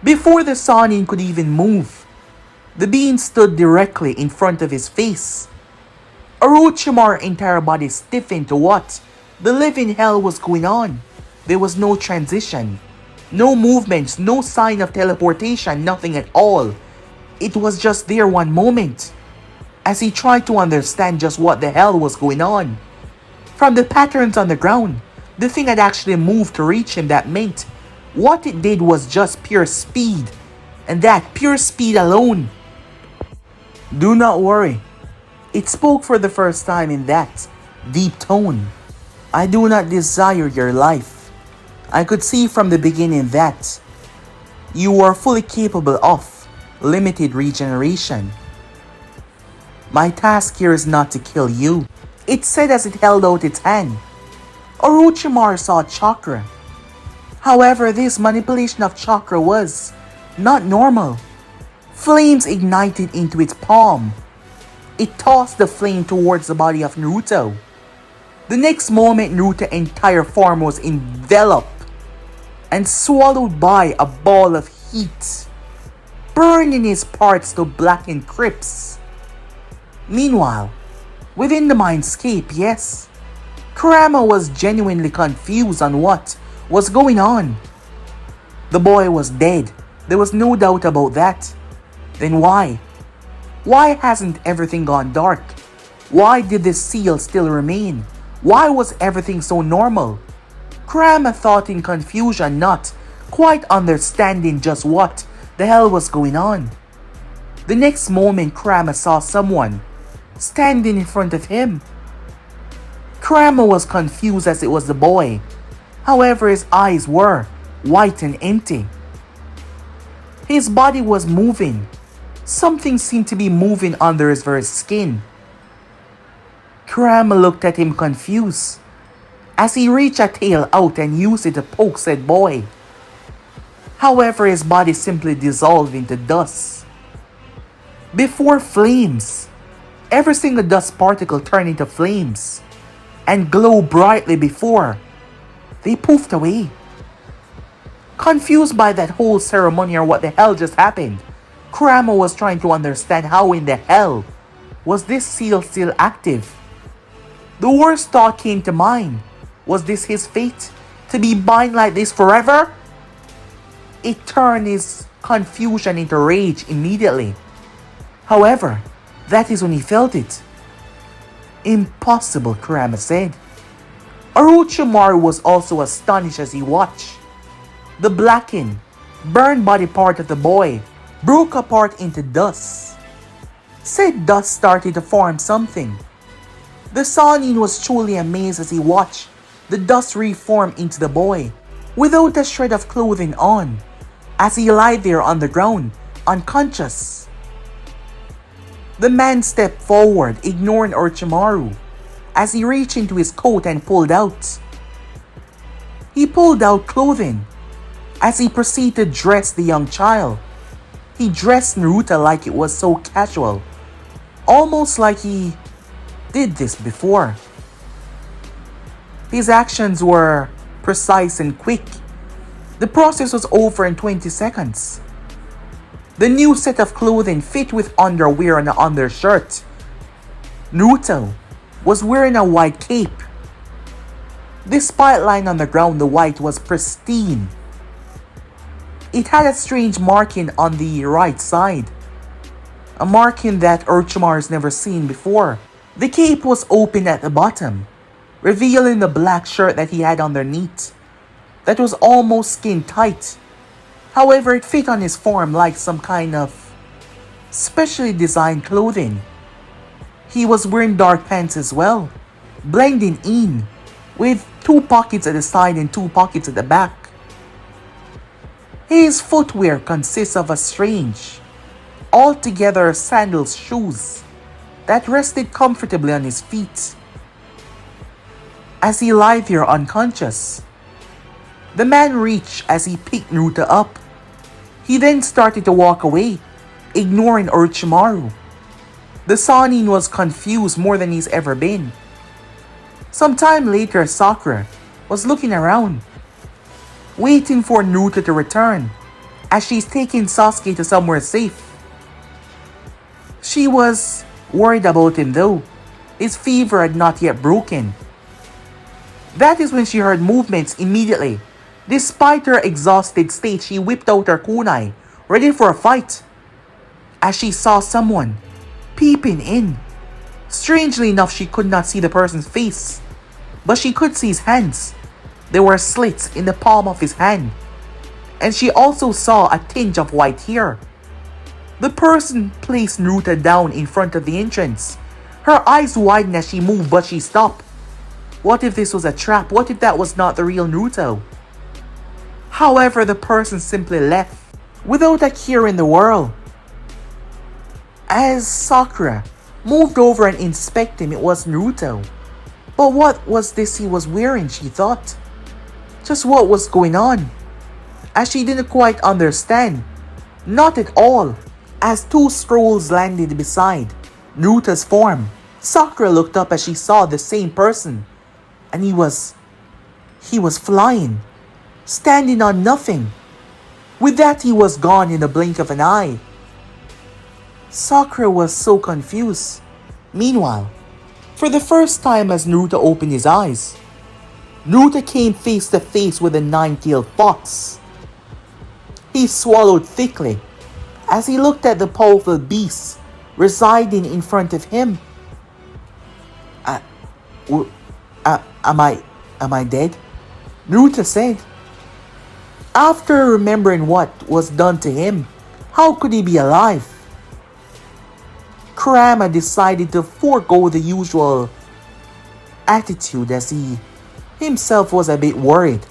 Before the Sannin could even move, the being stood directly in front of his face. Orochimaru's entire body stiffened to what the living hell was going on. There was no transition, no movements, no sign of teleportation, nothing at all. It was just there one moment, as he tried to understand just what the hell was going on. From the patterns on the ground, the thing had actually moved to reach him. That meant what it did was just pure speed, and that pure speed alone. "Do not worry," it spoke for the first time in that deep tone. "I do not desire your life. I could see from the beginning that you are fully capable of limited regeneration. My task here is not to kill you," it said as it held out its hand. Orochimaru saw chakra. However, this manipulation of chakra was not normal. Flames ignited into its palm. It tossed the flame towards the body of Naruto. The next moment, Naruto's entire form was enveloped and swallowed by a ball of heat, burning his parts to blackened crisps. Meanwhile, within the mindscape, yes, Kurama was genuinely confused on what was going on. The boy was dead. There was no doubt about that. Then why? Why hasn't everything gone dark? Why did the seal still remain? Why was everything so normal? Kurama thought in confusion, not quite understanding just what the hell was going on. The next moment, Kurama saw someone standing in front of him. Kurama was confused as it was the boy. However, his eyes were white and empty. His body was moving. Something seemed to be moving under his very skin. Kurama looked at him confused as he reached a tail out and used it to poke said boy. However, his body simply dissolved into dust. Before flames, every single dust particle turned into flames and glowed brightly before they poofed away. Confused by that whole ceremony or what the hell just happened, Kurama was trying to understand how in the hell was this seal still active. The worst thought came to mind. Was this his fate? To be bound like this forever? It turned his confusion into rage immediately. However, that is when he felt it. Impossible, Kurama said. Orochimaru was also astonished as he watched. The blackened, burned body part of the boy broke apart into dust. Said dust started to form something. The Sanin was truly amazed as he watched the dust reform into the boy, without a shred of clothing on, as he lay there on the ground, unconscious. The man stepped forward, ignoring Orochimaru, as he reached into his coat and pulled out. He pulled out clothing, as he proceeded to dress the young child. He dressed Naruto like it was so casual, almost like he did this before. His actions were precise and quick. The process was over in 20 seconds. The new set of clothing fit with underwear and an undershirt. Naruto was wearing a white cape. Despite lying on the ground, the white was pristine. It had a strange marking on the right side, a marking that Orochimaru's never seen before. The cape was open at the bottom, revealing the black shirt that he had underneath, that was almost skin tight. However, it fit on his form like some kind of specially designed clothing. He was wearing dark pants as well, blending in, with 2 pockets at the side and 2 pockets at the back. His footwear consists of a strange, altogether sandals shoes that rested comfortably on his feet. As he lay there unconscious, the man reached as he picked Naruto up. He then started to walk away, ignoring Orochimaru. The Sanin was confused more than he's ever been. Some time later, Sakura was looking around, waiting for Naruto to return, as she's taking Sasuke to somewhere safe. She was worried about him though. His fever had not yet broken. That is when she heard movements immediately. Despite her exhausted state, she whipped out her kunai, ready for a fight, as she saw someone peeping in. Strangely enough, she could not see the person's face, but she could see his hands. There were slits in the palm of his hand, and she also saw a tinge of white hair. The person placed Naruto down in front of the entrance. Her eyes widened as she moved, but she stopped. What if this was a trap? What if that was not the real Naruto? However, the person simply left, without a care in the world. As Sakura moved over and inspected him, it was Naruto. But what was this he was wearing, she thought? Just what was going on? As she didn't quite understand. Not at all. As 2 scrolls landed beside Naruto's form, Sakura looked up as she saw the same person. And he was flying. standing on nothing. With that, he was gone in the blink of an eye. Sakura was so confused. Meanwhile, for the first time as Naruto opened his eyes, Naruto came face to face with a nine-tailed fox. He swallowed thickly as he looked at the powerful beast residing in front of him. Am I dead? Naruto said. After remembering what was done to him, how could he be alive? Kurama decided to forego the usual attitude as he himself was a bit worried,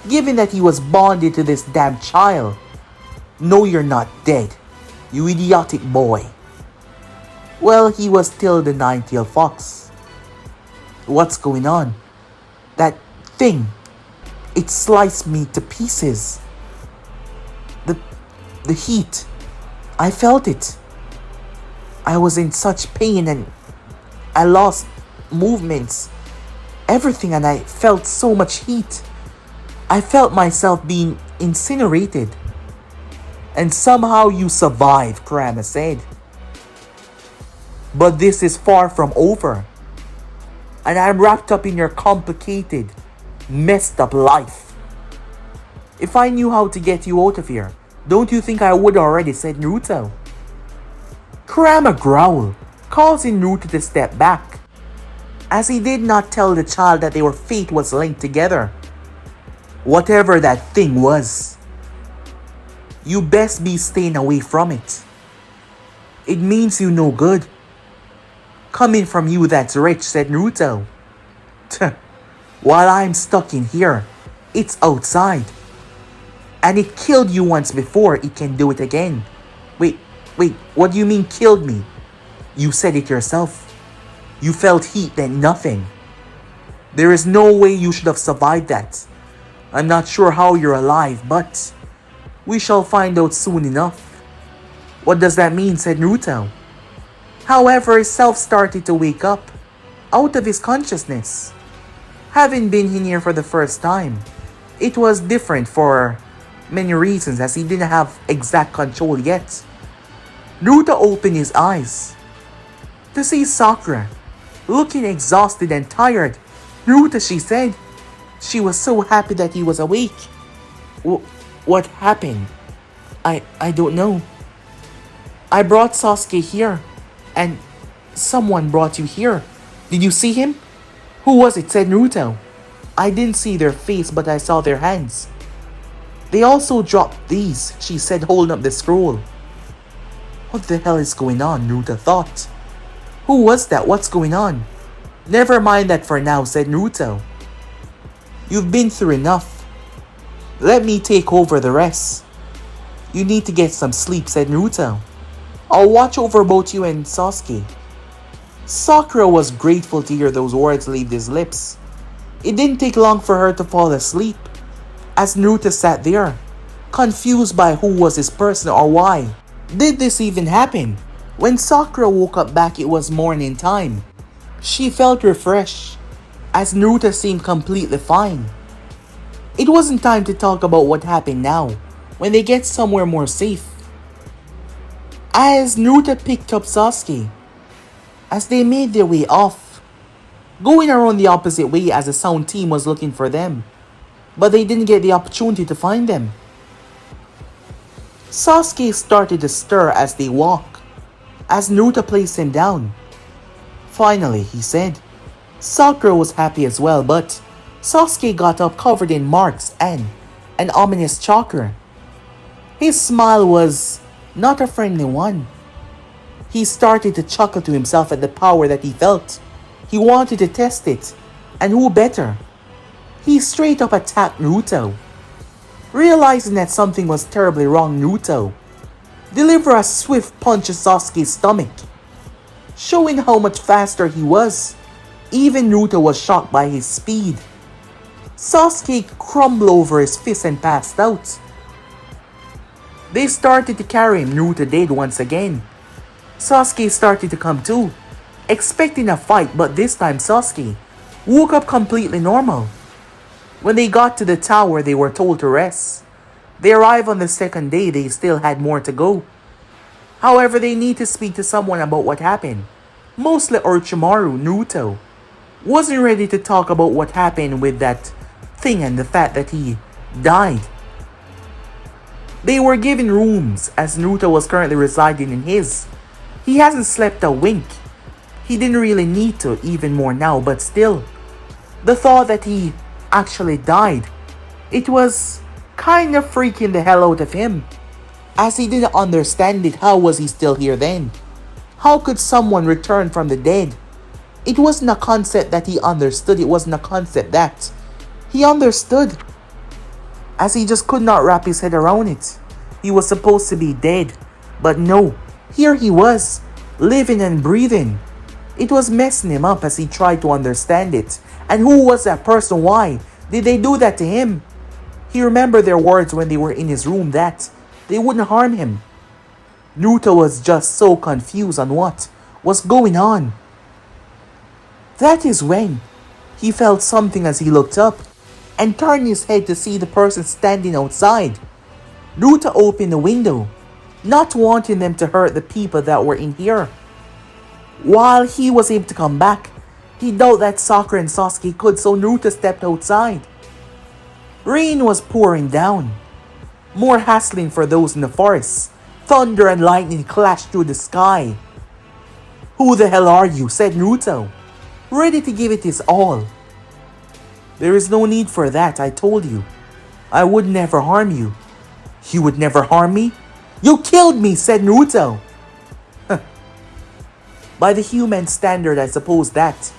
given that he was bonded to this damn child. No, you're not dead, you idiotic boy. Well, he was still the nine-tailed fox. What's going on? That thing, it sliced me to pieces. The heat, I felt it. I was in such pain and I lost movements, everything, and I felt so much heat. I felt myself being incinerated. And somehow you survived, Kurama said. But this is far from over. And I'm wrapped up in your complicated, messed up life. If I knew how to get you out of here, don't you think I would already, said Naruto. Kurama growled, causing Naruto to step back, as he did not tell the child that their fate was linked together. Whatever that thing was, you best be staying away from it. It means you no good. Coming from you that's rich, said Naruto. While I'm stuck in here, it's outside. And it killed you once before, it can do it again. Wait, what do you mean killed me? You said it yourself. You felt heat, then nothing. There is no way you should have survived that. I'm not sure how you're alive, but we shall find out soon enough. What does that mean, said Naruto. However, Self started to wake up out of his consciousness. Having been in here for the first time, it was different for many reasons as he didn't have exact control yet. Naruto opened his eyes to see Sakura, looking exhausted and tired. Naruto, she said. She was so happy that he was awake. What happened? I don't know. I brought Sasuke here, and someone brought you here. Did you see him? Who was it? Said Naruto. I didn't see their face, but I saw their hands. They also dropped these, she said, holding up the scroll. What the hell is going on? Naruto thought. Who was that? What's going on? Never mind that for now, said Naruto. You've been through enough. Let me take over the rest. You need to get some sleep, said Naruto. I'll watch over both you and Sasuke. Sakura was grateful to hear those words leave his lips. It didn't take long for her to fall asleep, as Naruto sat there, confused by who was this person or why did this even happen. When Sakura woke up back, it was morning time. She felt refreshed, as Naruto seemed completely fine. It wasn't time to talk about what happened now, when they get somewhere more safe. As Naruto picked up Sasuke, as they made their way off, going around the opposite way as the sound team was looking for them, but they didn't get the opportunity to find them. Sasuke started to stir as they walked, as Naruto placed him down. Finally, he said. Sakura was happy as well, but Sasuke got up covered in marks and an ominous chakra. His smile was not a friendly one. He started to chuckle to himself at the power that he felt. He wanted to test it, and who better? He straight up attacked Naruto. Realizing that something was terribly wrong, Naruto delivered a swift punch to Sasuke's stomach, showing how much faster he was. Even Naruto was shocked by his speed. Sasuke crumbled over his fist and passed out. They started to carry him. Naruto did once again. Sasuke started to come to, expecting a fight, but this time Sasuke woke up completely normal. When they got to the tower, they were told to rest. They arrived on the second day, they still had more to go. However, they need to speak to someone about what happened. Mostly Orochimaru, Naruto, wasn't ready to talk about what happened with that thing and the fact that he died. They were given rooms as Naruto was currently residing in his. He hasn't slept a wink. He didn't really need to, even more now, but still. The thought that he actually died, it was kind of freaking the hell out of him. As he didn't understand it, how was he still here then? How could someone return from the dead? It wasn't a concept that he understood, it wasn't a concept that he understood. As he just could not wrap his head around it. He was supposed to be dead, but no, here he was, living and breathing. It was messing him up as he tried to understand it. And who was that person? Why did they do that to him? He remembered their words when they were in his room that they wouldn't harm him. Naruto was just so confused on what was going on. That is when he felt something as he looked up and turned his head to see the person standing outside. Naruto opened the window, not wanting them to hurt the people that were in here. While he was able to come back, he doubted that Sakura and Sasuke could, so Naruto stepped outside. Rain was pouring down, more hassling for those in the forest. Thunder and lightning clashed through the sky. "Who the hell are you?" said Naruto, ready to give it his all. "There is no need for that, I told you. I would never harm you." "You would never harm me? You killed me," said Naruto. By the human standard, I suppose that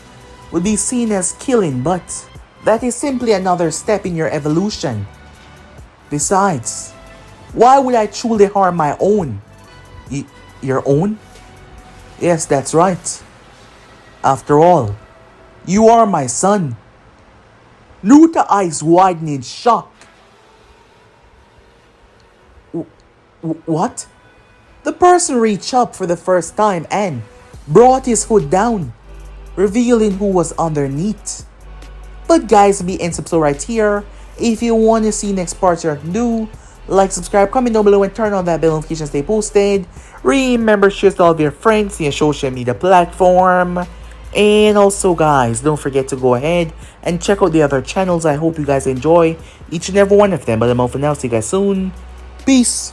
would be seen as killing, but that is simply another step in your evolution. Besides, why would I truly harm my own? Your own? Yes, that's right. After all, you are my son. Naruto's eyes widened in shock. What? The person reached up for the first time and brought his hood down, revealing who was underneath. But guys, be and subscribe right here. If you want to see next part, you can do like, subscribe, comment down below, and turn on that bell notification to stay posted. Remember, share to all of your friends in your social media platform. And also, guys, don't forget to go ahead and check out the other channels. I hope you guys enjoy each and every one of them. But I'm out for now. See you guys soon. Peace.